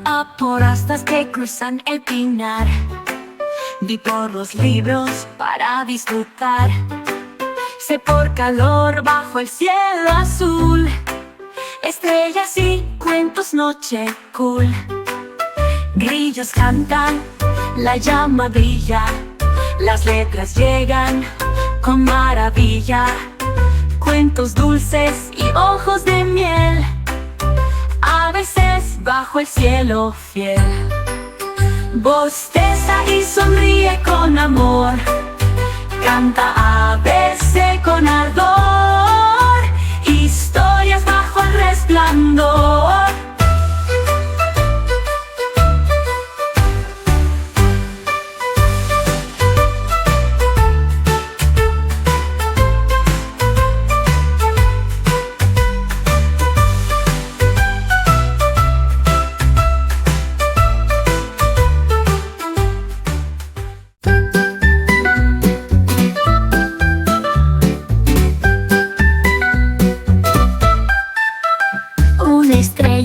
A por astas que cruzan el pinar, vi por los libros para disfrutar. Sé por calor bajo el cielo azul, estrellas y cuentos noche cool. Grillos cantan, la llama brilla, las letras llegan con maravilla. Cuentos dulces y ojos de miel, a veces bajo el cielo fiel. Bosteza y sonríe con amor, canta a veces con ardor, historias bajo el resplandor.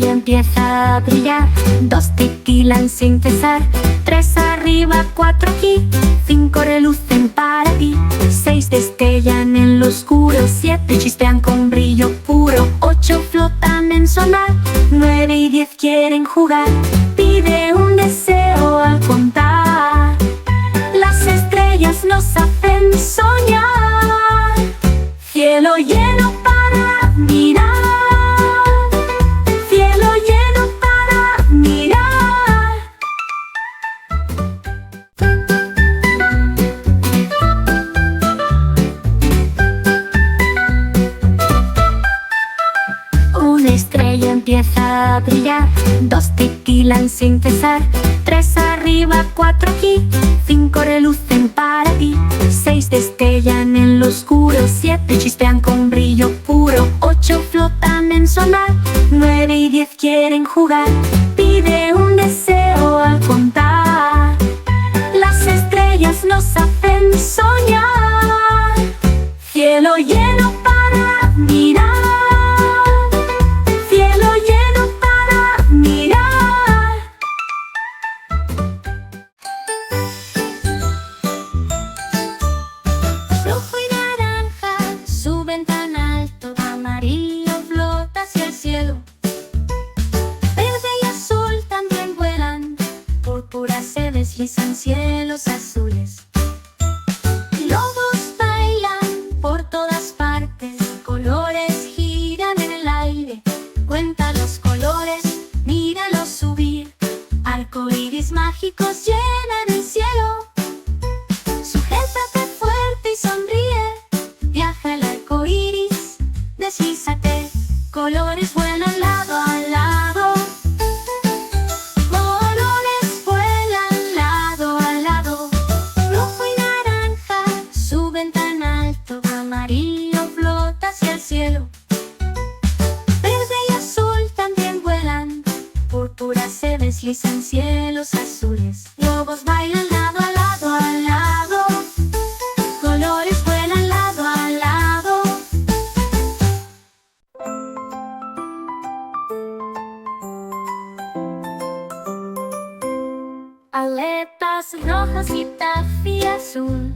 Empieza a brillar, 2 titilan sin cesar, 3 arriba, 4 aquí, 5 relucen para ti, 6 destellan en lo oscuro, 7 chispean con brillo puro, 8 flotan en sonar, 9 y 10 quieren jugar. Pide un deseo al contar, las estrellas nos hacen soñar. Cielo lleno para mirar, empieza a brillar, 2 titilan sin cesar, 3 arriba, 4 aquí, 5 relucen para ti, 6 destellan en lo oscuro, 7 chispean con brillo puro, 8 flotan en sonar, 9 y 10 quieren jugar. Pide un deseo al contar, las estrellas nos hacen soñar. Cielo lleno para mirar, deslizan cielos azules. Lobos bailan por todas partes, colores giran en el aire. Cuenta los colores, míralos subir. Arcoíris mágicos llenan el cielo. Sujétate fuerte y sonríe. Viaja el arcoíris, deslízate. Colores vuelan lado a lado. Se deslizan cielos azules. Lobos bailan lado a lado a lado. Colores vuelan lado a lado. Aletas rojas y taffy azul,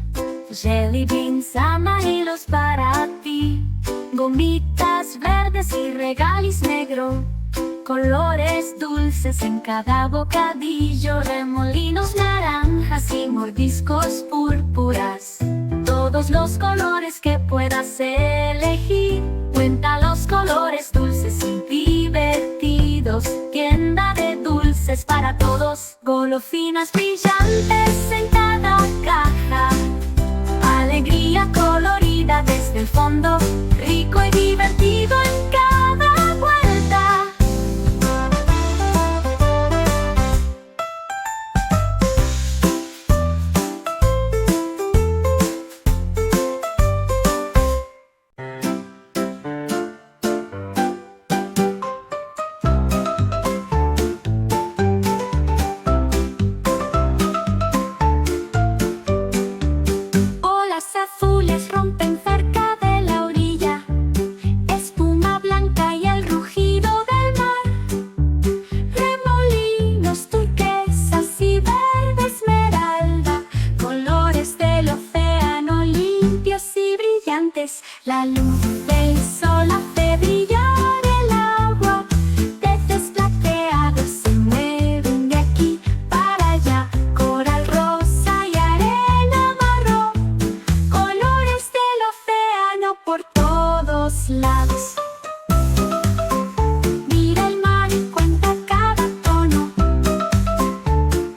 jelly beans amarillos para ti, gomitas verdes y regalis negro. Colores dulces en cada bocadillo, remolinos naranjas y mordiscos púrpuras. Todos los colores que puedas elegir. Cuenta los colores dulces y divertidos. Tienda de dulces para todos. Golosinas brillantes en cada caja. Alegría colorida desde el fondo. Rico y divertido en cada vuelta. Olas azules rompen cerca colores. La luz del sol hace brillar el agua. Peces plateados se mueven de aquí para allá. Coral rosa y arena marrón, colores del océano por todos lados. Mira el mar y cuenta cada tono,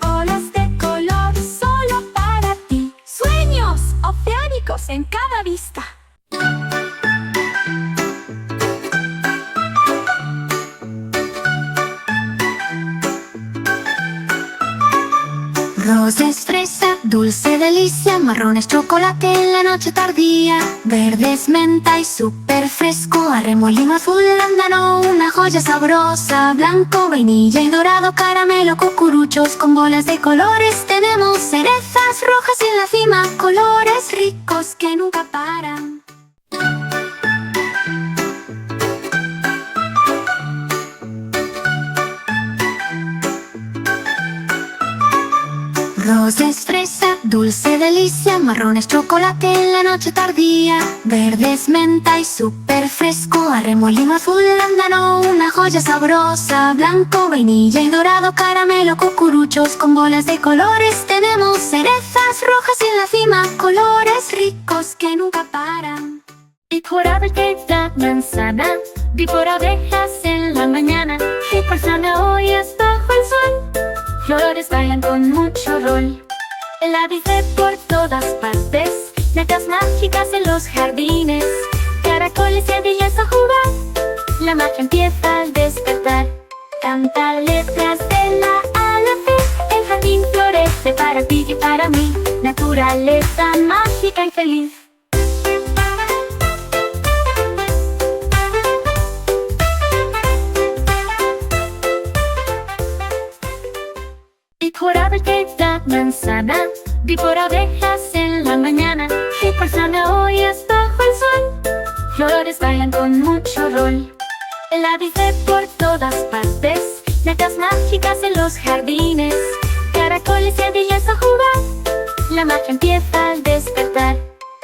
olas de color solo para ti. Sueños oceánicos en cada vista. Rosa es fresa, dulce delicia. Marrón es chocolate en la noche tardía. Verde es menta y súper fresco. Arremolino azul, arándano, una joya sabrosa. Blanco, vainilla y dorado, caramelo, cucuruchos con bolas de colores. Tenemos cerezas rojas en la cima, colores ricos que nunca paran. Rosa es fresa, dulce delicia. Marrón es chocolate en la noche tardía. Verde es menta y súper fresco. Arremolino azul, arándano, una joya sabrosa. Blanco, vainilla y dorado, caramelo, cucuruchos con bolas de colores. Tenemos cerezas rojas en la cima, colores ricos que nunca paran. Y por ave queda manzana, vi por abejas en la mañana, y por zanahorias bajo el sol. Flores bailan con mucho rol. El avice por todas partes, netas mágicas en los jardines. Caracoles y ardillas a jugar, la magia empieza al despertar. Canta letras de la A a la Z, el jardín florece para ti y para mí. Naturaleza mágica y feliz. Y por ave queda manzana, vi por abejas en la mañana, y por zanahorias bajo el sol. Flores bailan con mucho rol. El avice por todas partes, netas mágicas en los jardines. Caracoles y ardillas a jugar, la magia empieza al despertar.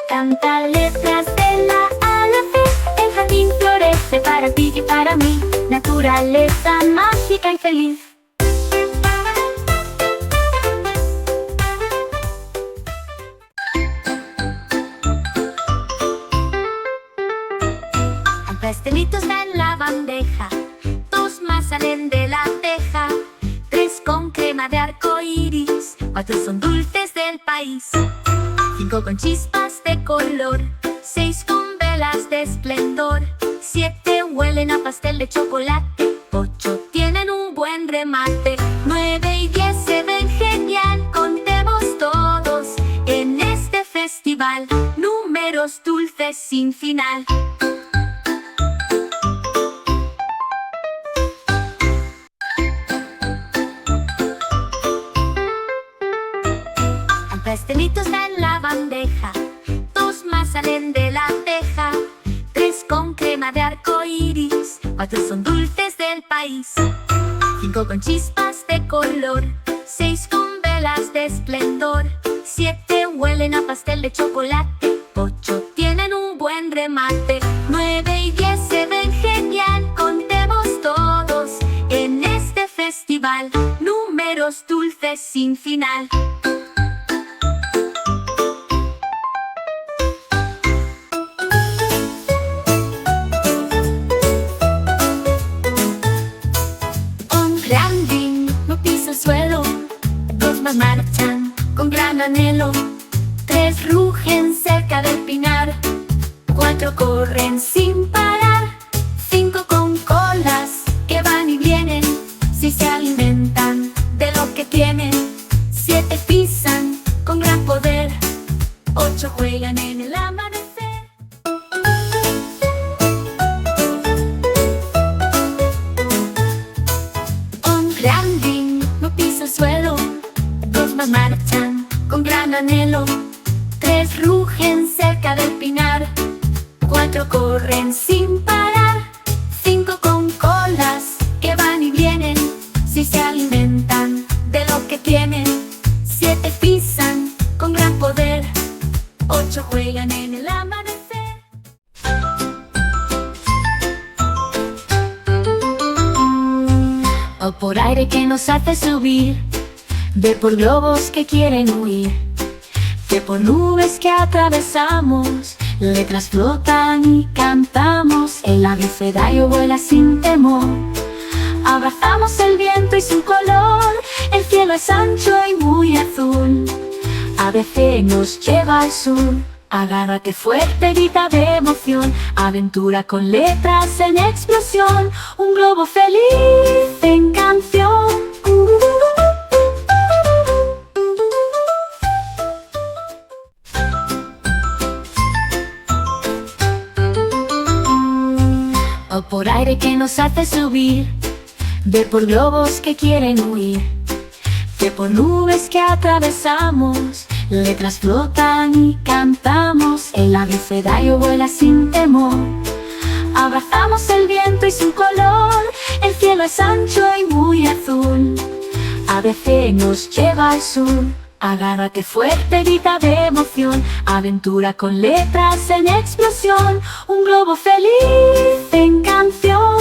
Canta letras de la A a la Z, el jardín florece para ti y para mí. Naturaleza mágica y feliz. Pastelitos en la bandeja, 2 más salen de la teja, 3 con crema de arco iris, 4 son dulces del país, 5 con chispas de color, 6 con velas de esplendor, 7 huelen a pastel de chocolate, 8 tienen un buen remate, 9 y 10 se ven genial. Contemos todos en este festival, números dulces sin final. Pastelitos en la bandeja, 2 más salen de la teja, 3 con crema de arco iris, 4 son dulces del país, 5 con chispas de color, 6 con velas de esplendor, 7 huelen a pastel de chocolate, 8 tienen un buen remate, 9 y 10 se ven genial. Contemos todos en este festival, números dulces sin final. Suelo, 2 más marchan con gran anhelo, 3 rugen cerca del pinar, 4 corren sin parar, 5 con colas que van y vienen, si se alimentan de lo que tienen, 7 pisan con gran poder, 8 juegan en el amanecer. Suelo, 2 más marchan con gran anhelo, 3 rugen cerca del pinar, 4 corren sin parar, 5 con colas que van y vienen, si se alimentan de lo que tienen, 7 pisan con gran poder, 8 juegan en el amanecer. O por aire que nos hace subir, B por globos que quieren huir, T por nubes que atravesamos, letras flotan y cantamos, el abecedario vuela sin temor. Abrazamos el viento y su color, el cielo es ancho y muy azul. ABC nos lleva al sur, agárrate fuerte, grita de emoción. Aventura con letras en explosión, un globo feliz en canción. O por aire que nos hace subir, B por globos que quieren huir, T por nubes que atravesamos, letras flotan y cantamos, el abecedario vuela sin temor. Abrazamos el viento y su color, el cielo es ancho y muy azul. ABC nos lleva al sur, agárrate fuerte, grita de emoción. Aventura con letras en explosión, un globo feliz en canción.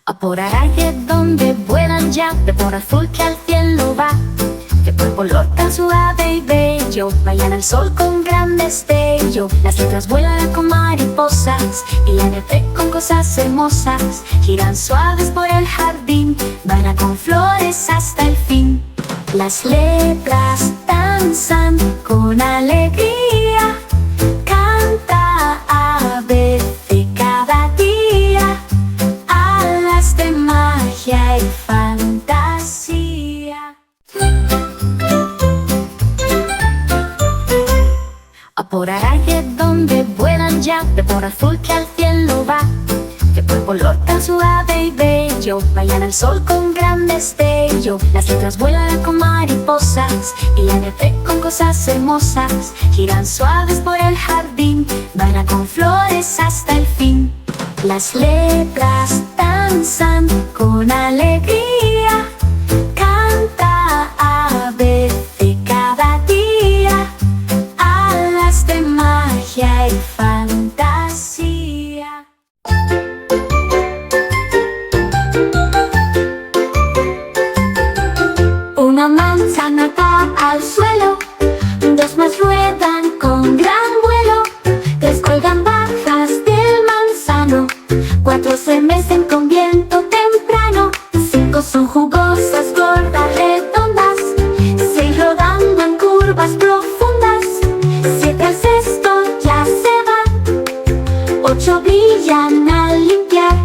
A por aire donde vuelan ya, de por azul que al cielo va, de por color tan suave y bello, bailan al sol con gran destello. Las letras vuelan con mariposas y la nieve con cosas hermosas, giran suaves por el jardín, van con flores hasta el fin. Las letras danzan con alegría, canta ABC cada día, alas de magia y fantasía. A por aire donde vuelan ya, de por azul que al cielo va, de por color tan suave y bello, bailan al sol con gran destello. Las letras vuelan con mariposas y la nieve con cosas hermosas, giran suaves por el jardín, van con flores hasta el fin. Las letras danzan con alegría, canta ABC cada día, alas de magia y fantasía. Una manzana cae al suelo, dos más ruedan con gran vuelo, tres cuelgan bajas del manzano, cuatro se mecen con viento temprano, cinco son jugosas, gordas, redondas, seis rodando en curvas profundas, siete al cesto ya se van, ocho brillan al limpiar,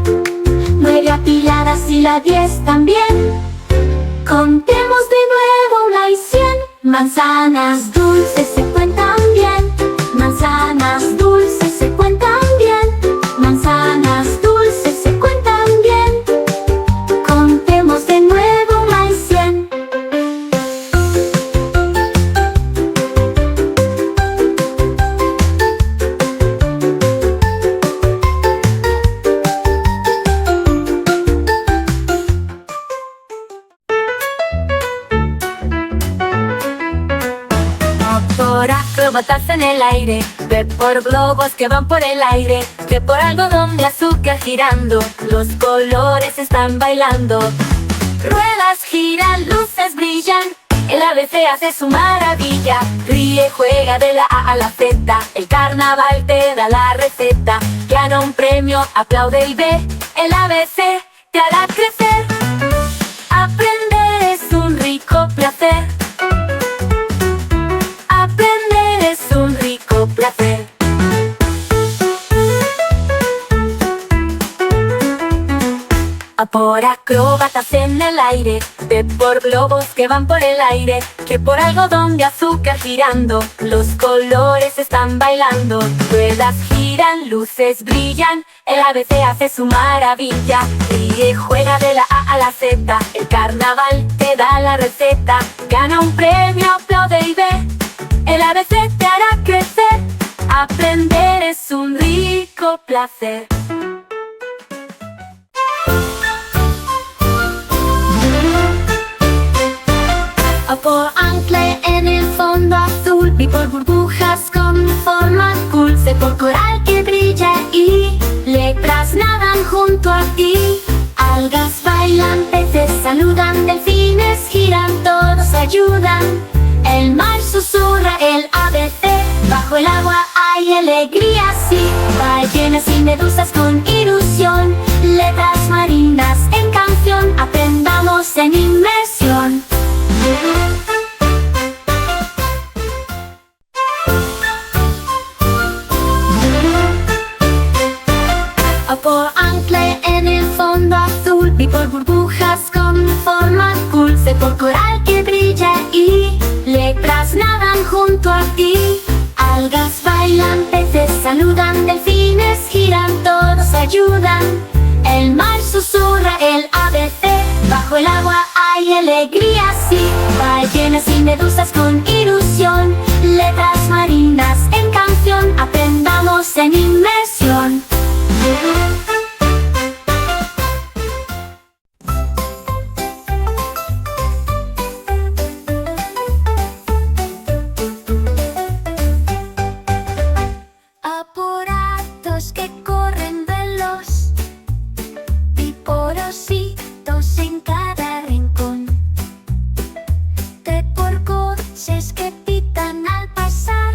nueve apiladas y la 10 también. Contemos de nuevo una y 100, manzanas dulces se cuentan bien, manzanas dulces se cuentan bien, manzanas dulces se cuentan bien. Contemos de nuevo una y 100. Por acróbatas en el aire, B por globos que van por el aire, T por algodón de azúcar girando, los colores están bailando. Ruedas giran, luces brillan, el ABC hace su maravilla. Ríe, juega de la A a la Z, el carnaval te da la receta. Gana un premio, aplaude y ve, el ABC te hará crecer. Aprender es un rico placer. Aprender es un rico placer. A por acróbatas en el aire, B por globos que van por el aire, T por algodón de azúcar girando, los colores están bailando. Ruedas giran, luces brillan, el ABC hace su maravilla. Ríe, juega de la A a la Z, el carnaval te da la receta. Gana un premio, aplaude y ve, el ABC te hará crecer. Aprender es un rico placer. A por ancla en el fondo azul, Vi por burbujas con forma cool, sé por coral que brilla y letras nadan junto a ti. Algas bailan, peces saludan, delfines giran, todos ayudan. El mar susurra el ABC, bajo el agua hay alegría, sí. Ballenas y medusas con ilusión, letras marinas en canción, aprendamos en inmersión. Por ancla en el fondo azul, vi por burbujas con forma cool, sé por coral que brilla y letras nadan junto a ti. Algas bailan, peces saludan, delfines giran, todos ayudan. El mar susurra el ABC, bajo el agua hay alegría, sí. Ballenas y medusas con ilusión, letras marinas en canción, aprendamos en inmersión. Aparatos que corren veloz, vi porositos en cada rincón. T por coches que pitan al pasar,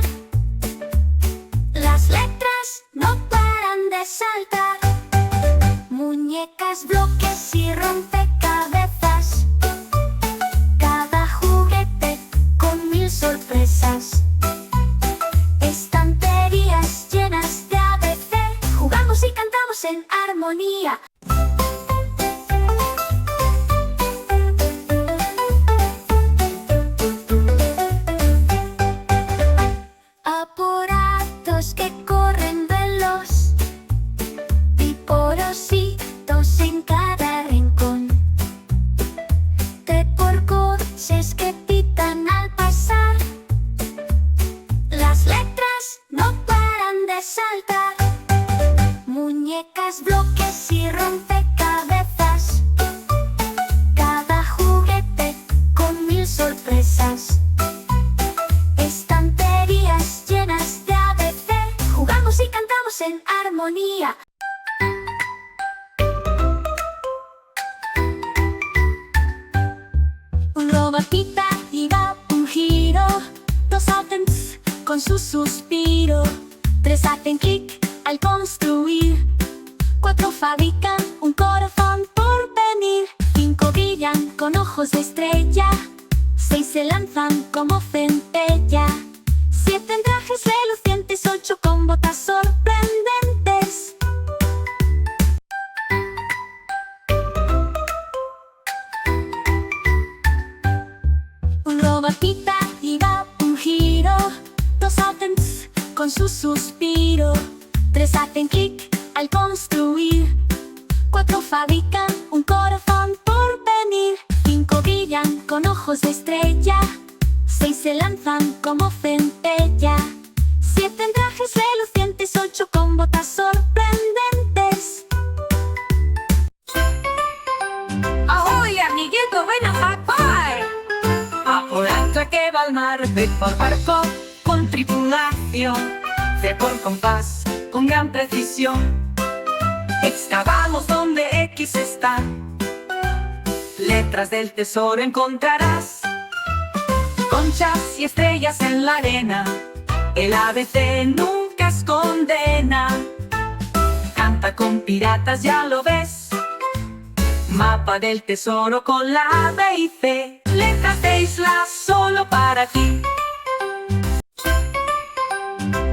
las letras no paran de saltar. Muñecas, bloques y rompecabezas, cada juguete con 1000 sorpresas. Estanterías llenas de ABC, jugamos y cantamos en armonía. Aparatos que corren veloz, vi porositos en cada rincón. T por coches que pitan al pasar, las letras no paran de saltar. Muñecas, bloques y rompecabezas, cada juguete con 1000 sorpresas. Estanterías llenas de ABC, jugamos y cantamos en armonía. Un robotita iba un giro, dos saltan con su suspiro, tres hacen clic al construir, cuatro fabrican un corazón por venir, cinco brillan con ojos de estrella, seis se lanzan como centella, siete en trajes relucientes, ocho con botas sorprendentes. Un robotita iba un giro, dos saltan con su suspiro, tres hacen clic al construir, cuatro fabrican un corazón por venir, cinco brillan con ojos de estrella, seis se lanzan como centella, siete en trajes relucientes, ocho con botas sorprendentes. ¡Ahoy, amiguito! ¡Ven a Hackpie! A por ancla que va al mar, B por barco con tripulación, C por compás con gran precisión. Excavamos donde X está, letras del tesoro encontrarás. Conchas y estrellas en la arena, el ABC nunca es condena. Canta con piratas, ya lo ves. Mapa del tesoro con la A, B y C, letras de islas solo para ti.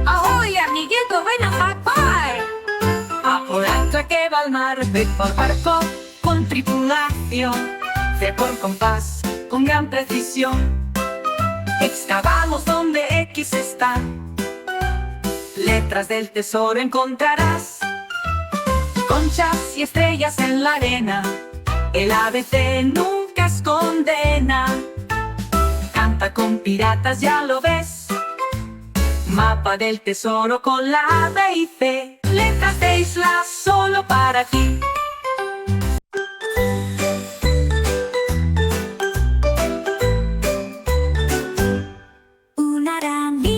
¡Ahoy, amiguito! ¡Ven a Hackpie! A por ancla que va al mar, B por barco con tripulación, C por compás con gran precisión. Excavamos donde X está, letras del tesoro encontrarás. Conchas y estrellas en la arena, el ABC nunca es condena. Canta con piratas, ya lo ves. Mapa del tesoro con la A, B y C, letras de islas solo para ti. Una araña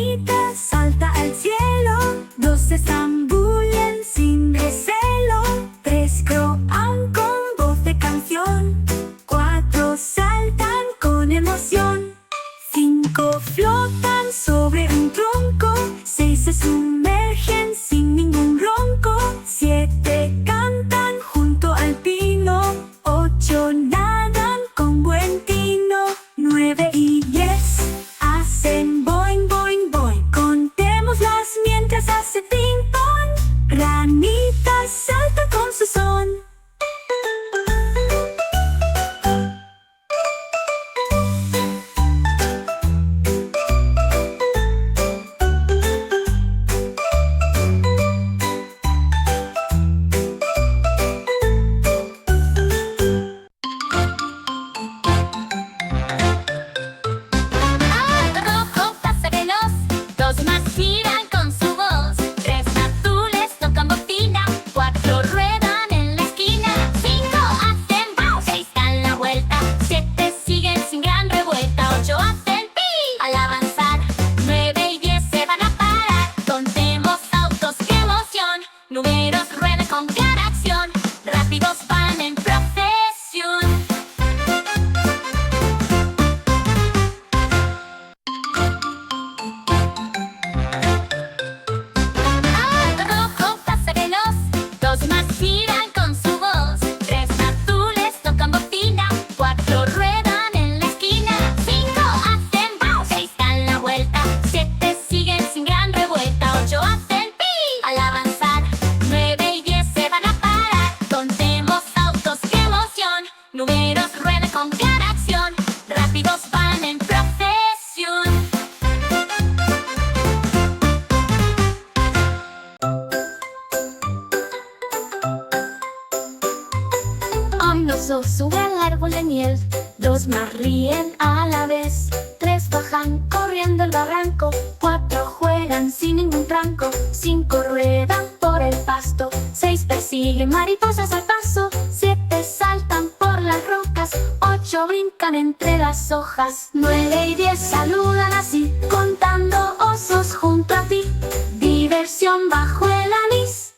con gran acción, rápidos van en procesión. Un oso sube al árbol de miel, dos más ríen a la vez, tres bajan corriendo el barranco, cuatro juegan sin ningún tranco, cinco ruedan por el pasto, seis persiguen mariposas al paso, siete saltan por las rocas, ocho brincan entre las hojas, 9 y 10 saludan así, contando osos junto a ti, diversión bajo el anís.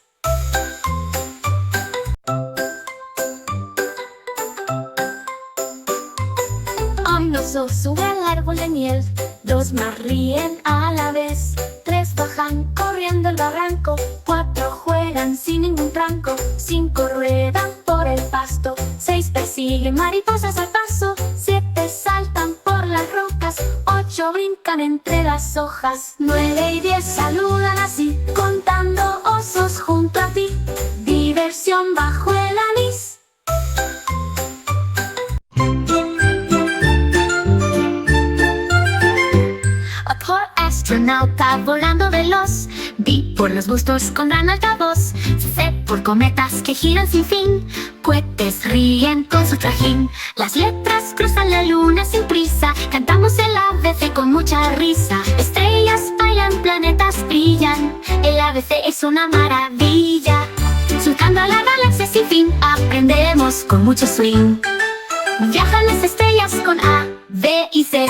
Un oso sube al árbol de miel, dos más ríen a la vez, tres bajan corriendo el barranco, cuatro juegan sin ningún tranco, cinco ruedan por el pasto, seis persiguen mariposas al paso, siete saltan por las rocas, ocho brincan entre las hojas, 9 y 10 saludan así, contando osos junto a ti, diversión bajo el anís. Otro astronauta volando veloz, B por los bustos con gran altavoz, C por cometas que giran sin fin, cohetes ríen con su trajín, las letras cruzan la luna sin prisa, cantamos el ABC con mucha risa, estrellas bailan, planetas brillan, el ABC es una maravilla, surcando la galaxia sin fin, aprendemos con mucho swing, viajan las estrellas con A, B y C.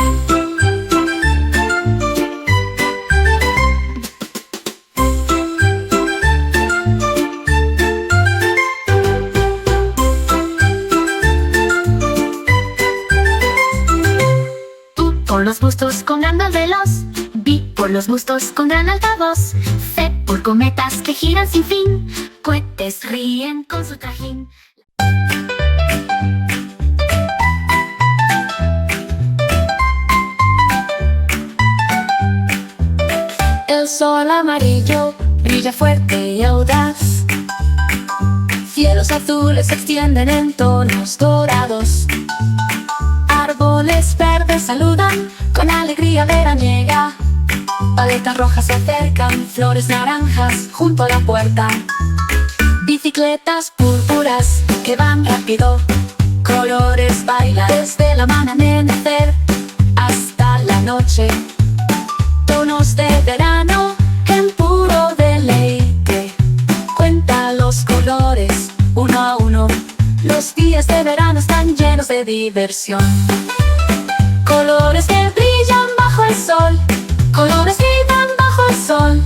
Por los bustos con gran veloz, B por los bustos con gran altavoz, C por cometas que giran sin fin, cohetes ríen con su trajín. El sol amarillo brilla fuerte y audaz, cielos azules se extienden en tonos dorados, árboles verdes saludan con alegría veraniega, paletas rojas se acercan, flores naranjas junto a la puerta, bicicletas púrpuras que van rápido, colores bailan desde el amanecer hasta la noche, tonos de verano en puro deleite, cuenta los colores uno a uno, los días de verano están llenos de diversión. Colores que brillan bajo el sol, colores que brillan bajo el sol.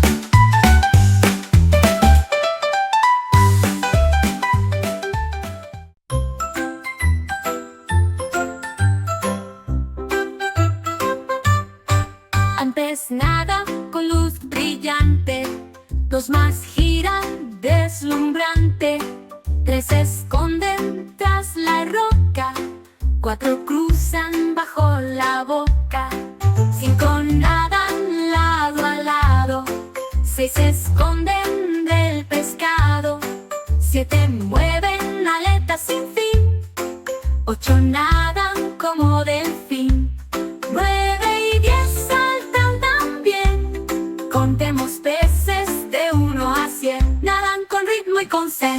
Antes nada con luz brillante, dos más giran deslumbrante, tres se esconden tras la roca, cuatro cruzan bajo la boca, cinco nadan lado a lado, seis se esconden del pescado, siete mueven aletas sin fin, ocho nadan como delfín, 9 y 10 saltan también, contemos peces de 1 a 100, nadan con ritmo y con zen.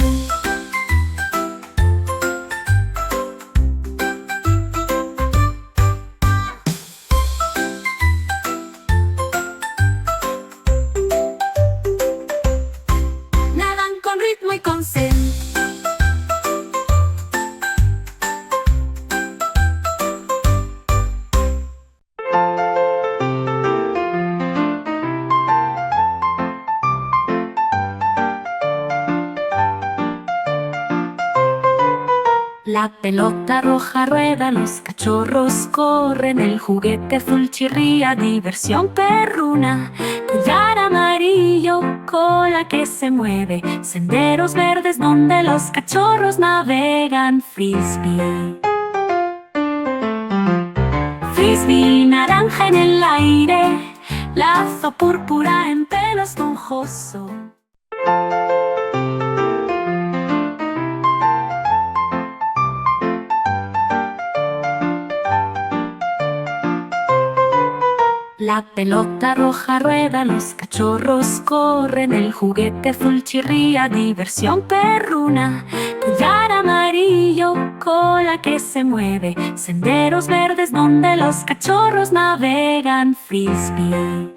Muy con zen. La pelota roja rueda, los cachorros corren, el juguete azul chirría, diversión perruna. Collar amarillo, cola que se mueve, senderos verdes donde los cachorros navegan. Frisbee. Frisbee naranja en el aire, lazo púrpura en pelo esponjoso. La pelota roja rueda, los cachorros corren, el juguete azul chirría, diversión perruna. Collar amarillo, cola que se mueve, senderos verdes donde los cachorros navegan. Frisbee.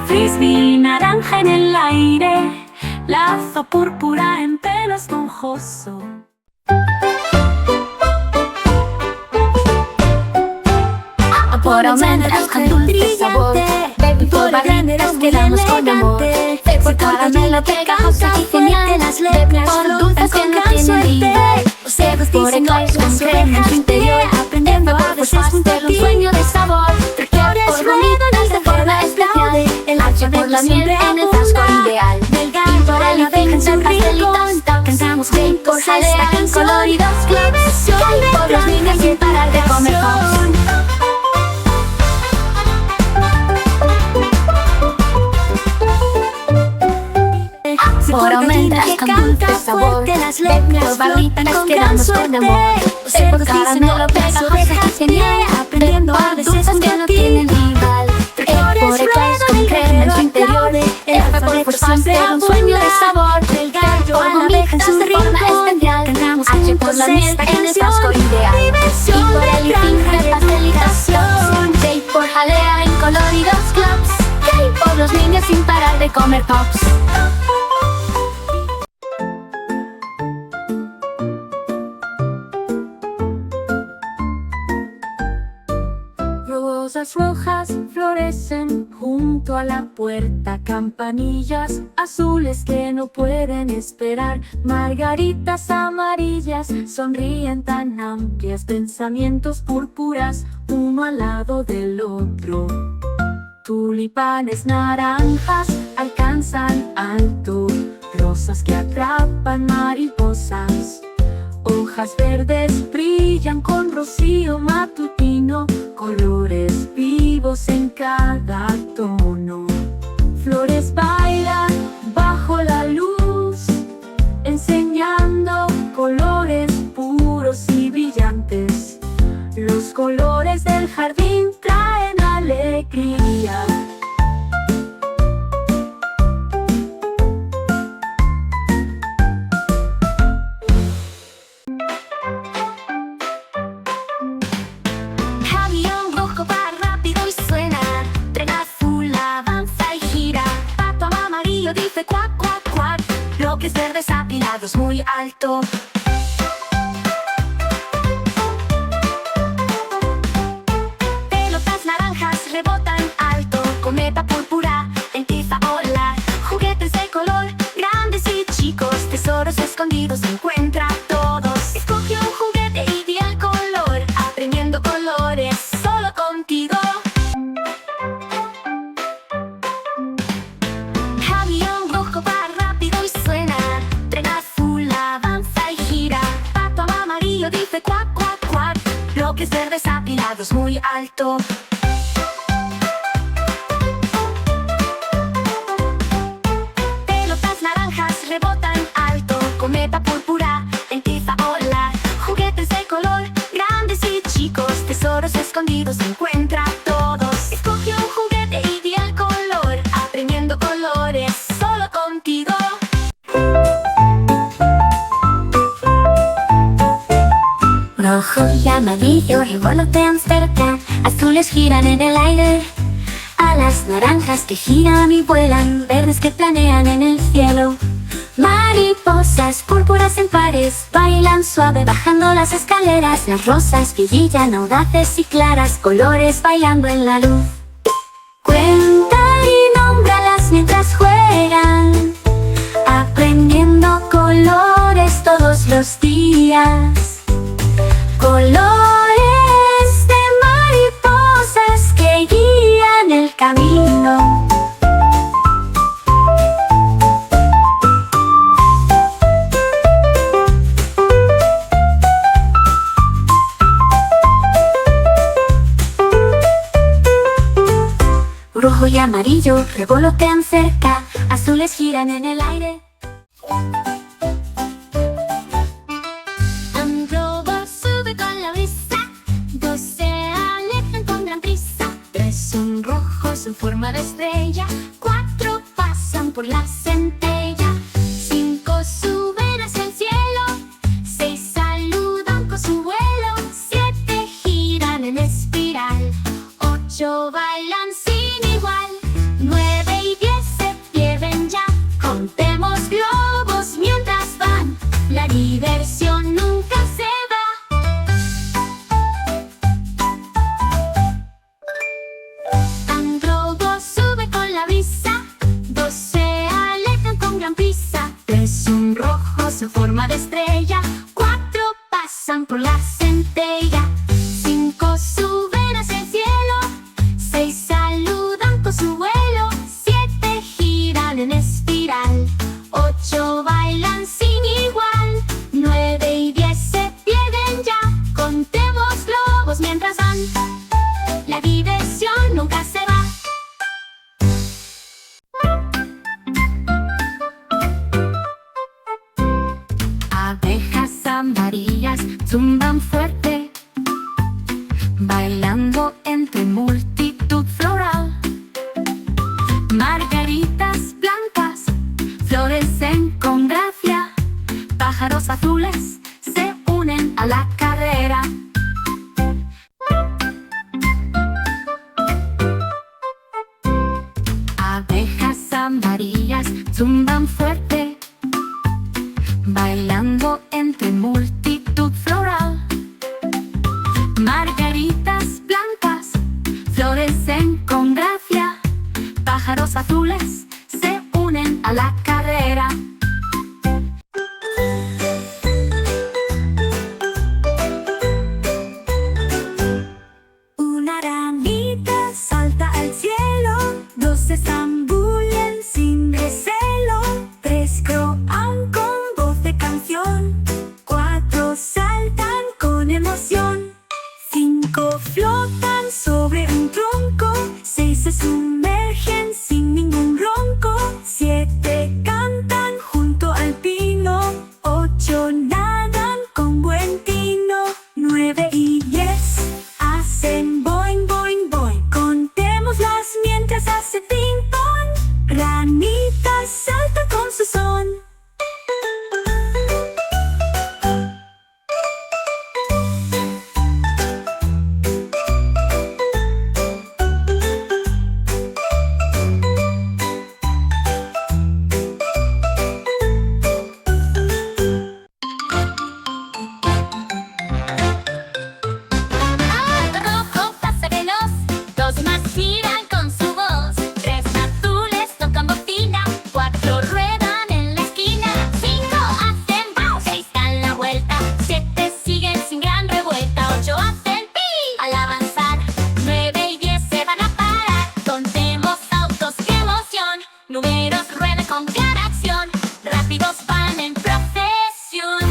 Frisbee naranja en el aire, lazo púrpura en pelo esponjoso. Por almendras con dulce sabor, baby, por barritas quedamos con amor. Por caramelo pegajoso y genial, baby, por dulces que no tienen rival. Por eclairs con crema en su interior, aprendiendo a veces juntar un sueño de sabor. Por bonitas de forma especial, el hacha por la miel en el frasco ideal. Y por el abeja en pastelitos, cantamos Jake por jalea en coloridos clubs. Y por los niños sin parar de comer pops. Por almendras con dulce sabor, baby, por barritas quedamos con amor. Por caramelo pegajoso y genial, aprendiendo a dulces que no tienen rival. Por eclairs con crema en su interior, el alfabet por siempre un sueño de sabor. Por gomitas de forma especial, H por la miel en el frasco ideal. Y por el ifín de pastelitos, J por jalea en coloridos clubs. K por los niños sin parar de comer pops. Rosas rojas florecen junto a la puerta, campanillas azules que no pueden esperar, margaritas amarillas sonríen tan amplias, pensamientos púrpuras uno al lado del otro. Tulipanes naranjas alcanzan alto, rosas que atrapan mariposas. Hojas verdes brillan con rocío matutino, colores vivos en cada tono. Flores bailan bajo la luz, enseñando colores puros y brillantes. Los colores del jardín traen alegría. Dice cuac, cuac, cuac, bloques verdes apilados muy alto. Pelotas naranjas rebotan alto, cometa púrpura empieza a volar. Juguetes de color, grandes y chicos, tesoros escondidos encuentra todos. Escoge un juguete y di el color, aprendiendo colores solo contigo. Dice cuac, cuac, cuac, bloques verdes apilados muy alto. Pelotas naranjas rebotan alto, cometa púrpura empieza a volar. Juguetes de color, grandes y chicos, tesoros escondidos encuentra todos. Escoge un juguete y di el color, aprendiendo colores solo contigo. Rojo y amarillo revolotean cerca, azules giran en el aire. Alas naranjas que giran y vuelan, verdes que planean en el cielo. Mariposas púrpuras en pares, bailan suave bajando las escaleras. Las rosas que brillan audaces y claras, colores bailando en la luz. Cuenta y nómbralas mientras juegan, aprendiendo colores todos los días. Colores de mariposas que guían el camino. Rojo y amarillo revolotean cerca, azules giran en el aire. Un globo sube con la brisa, dos se alejan con gran forma de estrella. 4 pasan por la centella. 5 suben hacia el cielo. 6 saludan con su vuelo. 7 giran en espiral. 8 bailan sin igual. 9 y 10 se pierden ya. Contemos globos mientras van. La diversión nunca se va. Un globo sube con la brisa. 2 se alejan con gran prisa. 3 un rojo su forma de estrella. 4 pasan por la centella. 5 suben hacia el cielo. 6 saludan con su vuelo. 7 giran en espiral. 8 bailan sin igual. 9 y 10 se pierden ya. Contemos globos mientras van. La diversión nunca se va. Abejas amarillas zumban fuerte, bailando entre multitud floral. Margaritas blancas florecen con gracia. Pájaros azules se unen a la carrera. Abejas amarillas zumban fuerte, bailando entre multitud floral. Margaritas blancas florecen con gracia. Pájaros azules se unen a la carrera. Una ranita salta al cielo. 2 se zambullen sin recelo. 3 croan con voz de canción. 4 saltan con emoción. 5 flotan sobre un tronco. 6 se sumergen sin ningún ronco. 7 cantan junto al pino. 8 nadan con buen tino. 9 y 10 hacen boing, boing, boing. Contémoslas mientras hace ping pong. Ranita salta con su son. Rojo pasa veloz. 2 más giran con su voz. 3 azules tocan bocina. 4 ruedan en la esquina. 5 hacen bow. 6 dan la vuelta. 7 siguen sin gran revuelta. 8 hacen pi al avanzar. 9 y 10 se van a parar. Contemos autos, qué emoción. Números ruedan con gran acción. Rápidos van en procesión.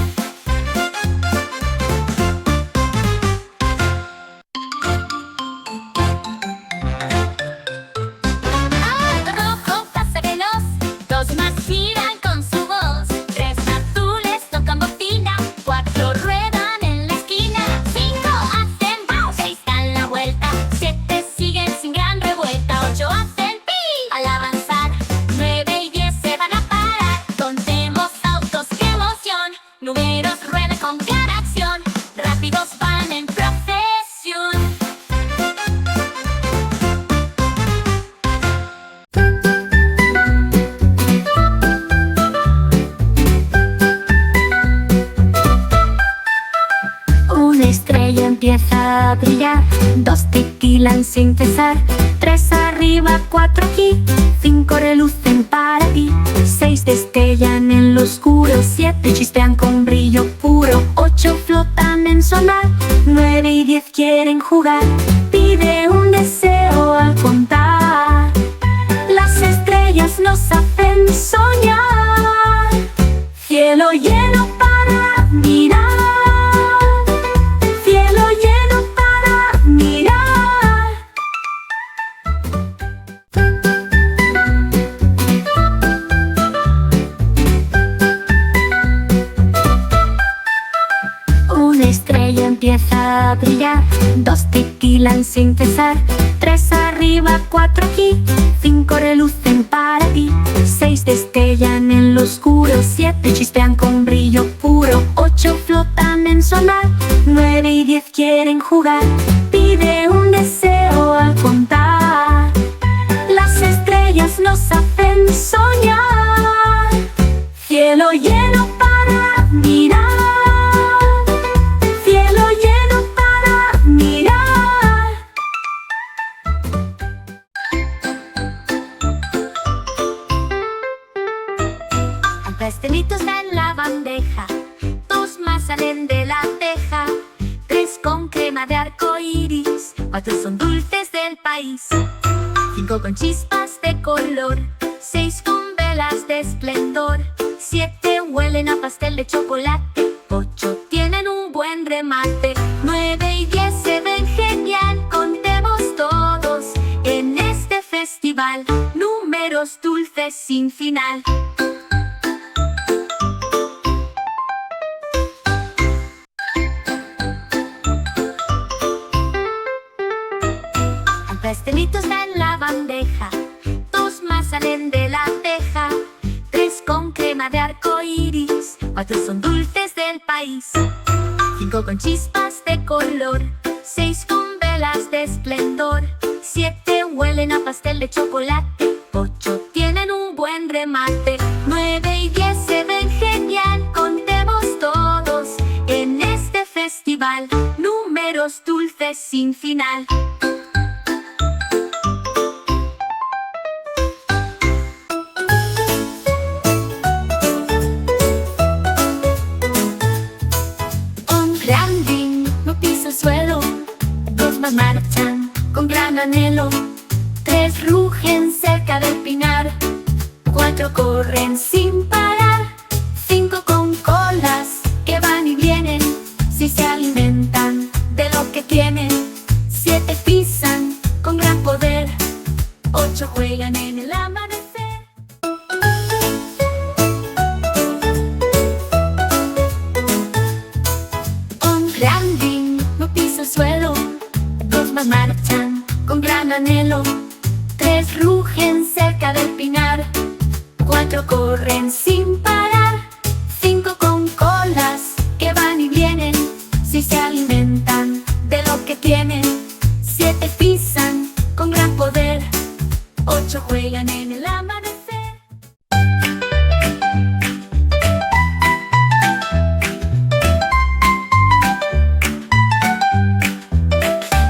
Rojo pasa veloz. 2 más giran con su voz. 3 azules tocan bocina. 4 ruedan en la esquina. 5 hacen bow. 6 dan la vuelta. 7 siguen sin gran revuelta. 8 hacen pi al avanzar. 9 y 10 se van a parar. Contemos autos, qué emoción. Números ruedan con gran acción. Rápidos van en procesión. Una estrella empieza a brillar. 2 titilan sin cesar. 3 arriba, 4 aquí. 5 relucen para ti. 6 destellan en lo oscuro. 7 chispean con brillo puro. 8 flotan en su mar. 9 y 10 quieren jugar. Pide un deseo al contar. Las estrellas nos hacen soñar. Cielo lleno para mirar. Cielo lleno para mirar. Una estrella empieza a brillar. 2 titilan alquilan sin cesar. 3 arriba, 4 aquí, 5 relucen para ti, 6 destellan en lo oscuro, 7 chispean con brillo puro, 8 flotan en su mar, 9 y 10 quieren jugar. Pide un deseo al contar, las estrellas nos hacen soñar. Cielo lleno para mirar, cielo lleno para mirar. Pastelitos en la bandeja, 2 más salen de la teja, 3 con crema de arco iris, 4 son dulces del país, 5 con chispas de color, 6 con velas de esplendor, 7 huelen a pastel de chocolate, 8 tienen un buen remate, 9 y 10 se ven genial. Contemos todos en este festival, números dulces sin final. Pastelitos en la bandeja, 2 más salen de la teja, 3 con crema de arco iris, 4 son dulces del país, 5 con chispas de color, 6 con velas de esplendor, 7 huelen a pastel de chocolate, 8 tienen un buen remate, 9 y 10 se ven genial. Contemos todos en este festival, números dulces sin final. Suelo, 2 más marchan con gran anhelo, 3 rugen cerca del pinar, 4 corren sin parar, 5 con colas que van y vienen, si se alimentan de lo que tienen, 7 pisan con gran poder, 8 juegan en el amanecer. Suelo, 2 más marchan con gran anhelo, 3 rugen cerca del pinar, 4 corren sin parar, 5 con colas que van y vienen, si se alimentan de lo que tienen, 7 pisan con gran poder, 8 juegan en el amanecer.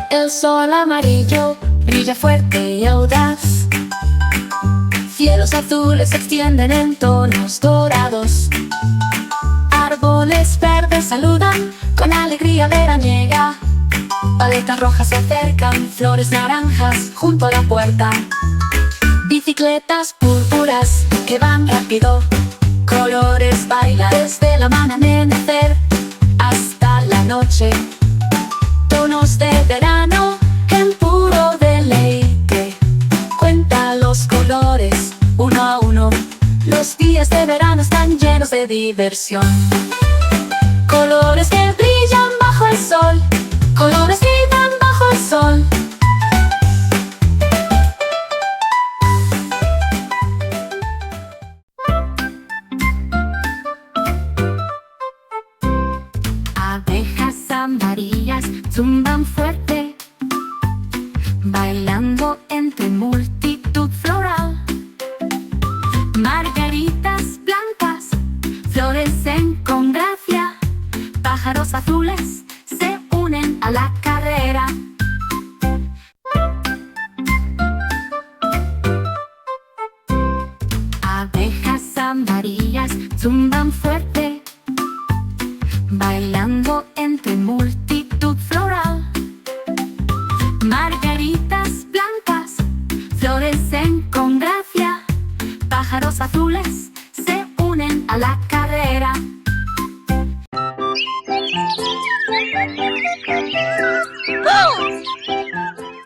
El sol amarillo brilla fuerte y audaz, cielos azules se extienden en tonos dorados, árboles verdes saludan con alegría veraniega, paletas rojas se acercan, flores naranjas junto a la puerta, bicicletas púrpuras que van rápido, colores bailan desde el amanecer hasta la noche. Tonos de verano en puro deleite, cuenta los colores uno a uno, los días de verano están llenos de diversión. Colores que brillan bajo el sol, colores que vibran bajo el sol. Abejas amarillas zumban fuerte, bailando entre multitud floral. Margaritas blancas florecen con gracia, pájaros azules se unen a la carrera. Abejas amarillas zumban fuerte, bailando entre multitud floral. Margaritas blancas florecen con gracia, pájaros azules se unen a la